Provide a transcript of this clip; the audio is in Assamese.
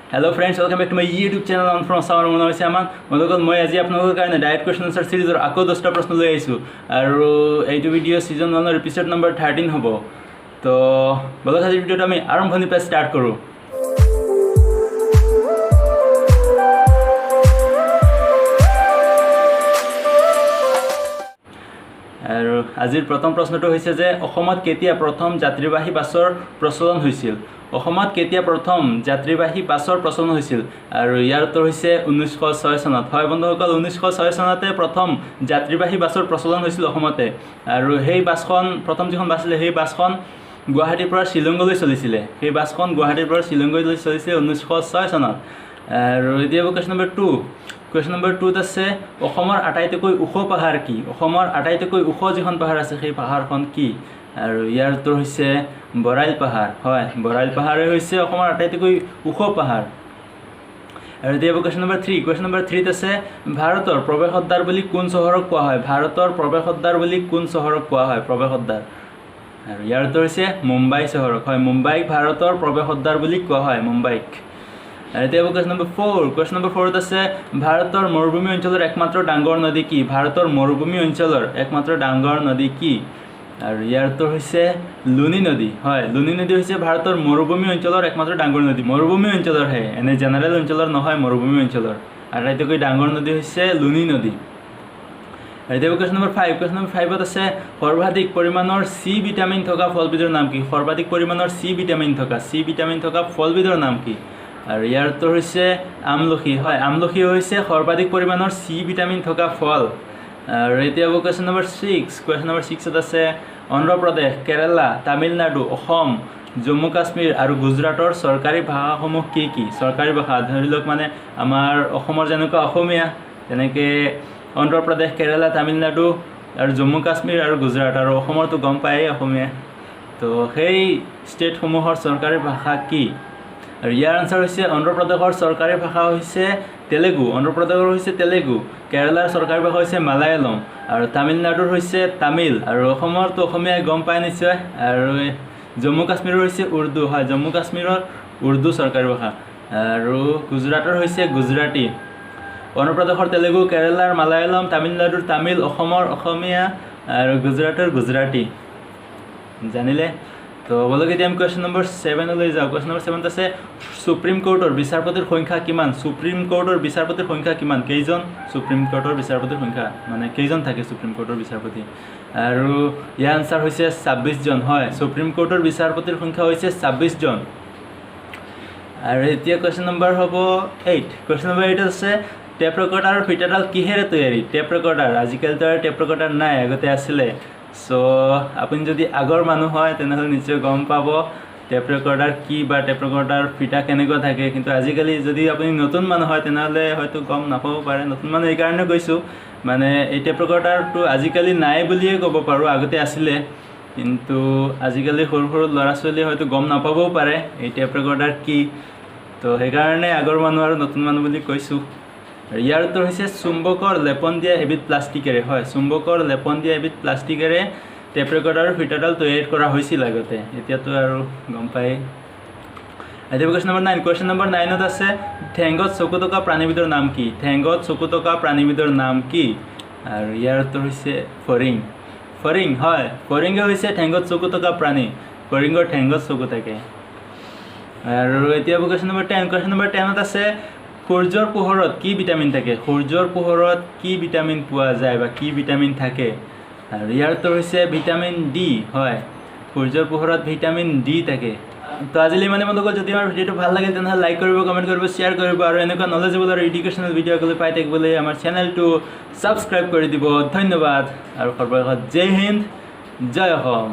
Hello friends, welcome back to my YouTube channel. I'm from Samar Mona Saman. বন্ধুসকল মই আজি আপোনালোকৰ কাৰণে ডাইৰেক্ট কোৱেশ্চন আনসাৰ সিৰিজৰ আকৌ 10টা প্ৰশ্ন লৈ আহিছো আৰু এইটো ভিডিও সিজন 1 ৰ এপিসোড নম্বৰ 13 হ'ব। তো বলক আজি ভিডিওটো আমি আৰম্ভণিৰ পৰা ষ্টাৰ্ট কৰো। আৰু আজিৰ প্ৰথম প্ৰশ্নটো হৈছে যে অসমত কেতিয়া প্ৰথম যাত্ৰীবাহী বাছৰ প্ৰচলন হৈছিল? অসমত কেতিয়া প্ৰথম যাত্ৰীবাহী বাছৰ প্ৰচলন হৈছিল? আৰু ইয়াৰ উত্তৰ হৈছে 1906 চনত। হয় বন্ধুসকল, 1906 চনতে প্ৰথম যাত্ৰীবাহী বাছৰ প্ৰচলন হৈছিল অসমতে। আৰু সেই বাছখন প্ৰথম যিখন বাছ আছিল সেই বাছখন গুৱাহাটীৰ পৰা শ্বিলংলৈ চলিছিলে। সেই বাছখন গুৱাহাটীৰ পৰা শ্বিলংলৈ চলিছিল 1906 চনত। আৰু এতিয়া কুৱেশ্যন নম্বৰ 2। কুৱেশ্যন নম্বৰ 2ত আছে অসমৰ আটাইতকৈ ওখ পাহাৰ কি? অসমৰ আটাইতকৈ ওখ যিখন পাহাৰ আছে সেই পাহাৰখন কি? আৰু ইয়াৰ উত্তৰ হৈছে বৰাইল পাহাৰ। হয়, বৰাইল পাহাৰেই হৈছে অসমৰ আটাইতকৈ ওখ পাহাৰ। আৰু এতিয়া কুৱেশ্যন নম্বৰ 3। কুৱেশ্যন নম্বৰ 3ত আছে ভাৰতৰ প্ৰৱেশদ্বাৰ বুলি কোন চহৰক কোৱা হয়? ভাৰতৰ প্ৰৱেশদ্বাৰ বুলি কোন চহৰক কোৱা হয়? প্ৰৱেশদ্বাৰ। আৰু ইয়াৰ উত্তৰ হৈছে মুম্বাই চহৰক। হয়, মুম্বাইক ভাৰতৰ প্ৰৱেশদ্বাৰ বুলি কোৱা হয়, মুম্বাইক। আৰু এতিয়া কুৱেশ্যন নম্বৰ 4। কুৱেশ্যন নম্বৰ 4ত আছে ভাৰতৰ মৰুভূমি অঞ্চলৰ একমাত্ৰ ডাঙৰ নদী কি? ভাৰতৰ মৰুভূমি অঞ্চলৰ একমাত্ৰ ডাঙৰ নদী কি? আৰু ইয়াৰ উত্তৰ হৈছে লুনি নদী। হয়, লুনি নদী হৈছে ভাৰতৰ মৰুভূমি অঞ্চলৰ একমাত্ৰ ডাঙৰ নদী। মৰুভূমি অঞ্চলৰহে, এনে জেনেৰেল অঞ্চলৰ নহয়, মৰুভূমি অঞ্চলৰ। আটাইতকৈ ডাঙৰ নদী হৈছে লুনি নদী। আৰু এতিয়া কুৱেশ্যন নম্বৰ 5। কুৱেশ্যন নম্বৰ 5ত আছে সৰ্বাধিক পৰিমাণৰ চি ভিটামিন থকা ফলবিধৰ নাম কি? সৰ্বাধিক পৰিমাণৰ চি ভিটামিন থকা ফলবিধৰ নাম কি? আৰু ইয়াৰ উত্তৰ হৈছে আমলখি। হয়, আমলখি হৈছে সৰ্বাধিক পৰিমাণৰ চি ভিটামিন থকা ফল। আৰু এতিয়া কুৱেশ্যন নম্বৰ 6। কুৱেশ্যন নম্বৰ 6ত আছে অন্ধ্ৰপ্ৰদেশ, কেৰালা, তামিলনাডু, অসম, জম্মু কাশ্মীৰ আৰু গুজৰাটৰ চৰকাৰী ভাষাসমূহ কি কি? চৰকাৰী ভাষা ধৰি লওক মানে আমাৰ অসমৰ যেনেকুৱা অসমীয়া, তেনেকৈ অন্ধ্ৰপ্ৰদেশ, কেৰালা, তামিলনাডু আৰু জম্মু কাশ্মীৰ আৰু গুজৰাট, আৰু অসমৰতো গম পায়েই অসমীয়া। তো সেই ষ্টেটসমূহৰ চৰকাৰী ভাষা কি? আৰু ইয়াৰ আনচাৰ হৈছে অন্ধ্ৰপ্ৰদেশৰ চৰকাৰী ভাষা হৈছে তেলেগু। অন্ধ্ৰপ্ৰদেশৰ হৈছে তেলেগু, কেৰালাৰ চৰকাৰী ভাষা হৈছে মালায়ালম, আৰু তামিলনাডুৰ হৈছে তামিল, আৰু অসমৰতো অসমীয়াই গম পায় নিশ্চয়। আৰু জম্মু কাশ্মীৰৰ হৈছে উৰ্দু। হয়, জম্মু কাশ্মীৰৰ উৰ্দু চৰকাৰী ভাষা। আৰু গুজৰাটৰ হৈছে গুজৰাটী। অন্ধ্ৰপ্ৰদেশৰ তেলেগু, কেৰালাৰ মালায়ালম, তামিলনাডুৰ তামিল, অসমৰ অসমীয়া আৰু গুজৰাটৰ গুজৰাটী। জানিলে? তো বলক এতিয়া আমি কুৱেশ্যন নম্বৰ 7লৈ যাওঁ। কুৱেশ্যন নম্বৰ 7ত আছে সুপ্ৰিম কোৰ্টৰ বিচাৰপতিৰ সংখ্যা কিমান? সুপ্ৰিম কোৰ্টৰ বিচাৰপতিৰ সংখ্যা কিমান? কেইজন সুপ্ৰিম কোৰ্টৰ বিচাৰপতিৰ সংখ্যা, মানে কেইজন থাকে সুপ্ৰিম কোৰ্টৰ বিচাৰপতি? আৰু ইয়াৰ আনচাৰ হৈছে 26 জন। হয়, সুপ্ৰিম কোৰ্টৰ বিচাৰপতিৰ সংখ্যা হৈছে 26 জন। আৰু এতিয়া কুৱেশ্যন নম্বৰ হ'ব 8। কুৱেশ্যন নম্বৰ 8ত আছে টেপ ৰেকৰ্ডাৰ আৰু ফিটাৰডাল কিহেৰে তৈয়াৰী? টেপ ৰেকৰ্ডাৰ, আজিকালিতো আৰু টেপ ৰেকৰ্ডাৰ নাই, আগতে আছিলে। চ' আপুনি যদি আগৰ মানুহ হয় তেনেহ'লে নিশ্চয় গম পাব টেপ ৰেকৰ্ডাৰ কি বা টেপ ৰেকৰ্ডাৰ ফিটা কেনেকুৱা থাকে। কিন্তু আজিকালি যদি আপুনি নতুন মানুহ হয় তেনেহ'লে হয়তো গম নাপাব পাৰে। নতুন মানুহ এইকাৰণে কৈছোঁ, মানে এই টেপ ৰেকৰ্ডাৰটো আজিকালি নাই বুলিয়ে ক'ব পাৰোঁ, আগতে আছিলে। কিন্তু আজিকালি সৰু সৰু ল'ৰা ছোৱালীয়ে হয়তো গম নাপাবও পাৰে এই টেপ ৰেকৰ্ডাৰ কি। তো সেইকাৰণে আগৰ মানুহ আৰু নতুন মানুহ বুলি কৈছোঁ। আৰু ইয়াৰ উত্তৰ হৈছে চুম্বকৰ লেপন দিয়া এবিধ প্লাষ্টিকেৰে। হয়, চুম্বকৰ লেপন দিয়া এবিধ প্লাষ্টিকেৰে টেপ ৰেকৰ্ডাৰ আৰু ফিটাৰডাল তৈয়াৰ কৰা হৈছিল আগতে, এতিয়াতো আৰু গম পায়েই। এতিয়া কুৱেশ্যন নম্বৰ 9। কুৱেশ্যন নম্বৰ 9ত আছে ঠেংগত চকু থকা প্ৰাণীবিধৰ নাম কি? ঠেংগত চকু থকা প্ৰাণীবিধৰ নাম কি? আৰু ইয়াৰ উত্তৰ হৈছে ফৰিং। ফৰিং, হয়, ফৰিঙে হৈছে ঠেংগত চকু থকা প্ৰাণী। ফৰিঙৰ ঠেংগত চকু থাকে। আৰু এতিয়া কুৱেশ্যন নম্বৰ 10। কুৱেশ্যন নম্বৰ 10ত আছে সূৰ্যৰ পোহৰত কি ভিটামিন থাকে? সূৰ্যৰ পোহৰত কি ভিটামিন পোৱা যায় বা কি ভিটামিন থাকে? আৰু ইয়াৰ উত্তৰ হৈছে ভিটামিন ডি। হয়, সূৰ্যৰ পোহৰত ভিটামিন ডি থাকে। তো আজিলৈ মানে বন্ধুসকল, যদি আমাৰ ভিডিঅ'টো ভাল লাগিল তেনেহ'লে লাইক কৰিব, কমেণ্ট কৰিব, শ্বেয়াৰ কৰিব, আৰু এনেকুৱা নলেজেবল আৰু এডুকেশ্যনেল ভিডিঅ'গুলো পাই থাকিবলৈ আমাৰ চেনেলটো ছাবস্ক্ৰাইব কৰি দিব। ধন্যবাদ আৰু সৰ্বশেষত জয় হিন্দ, জয় অসম।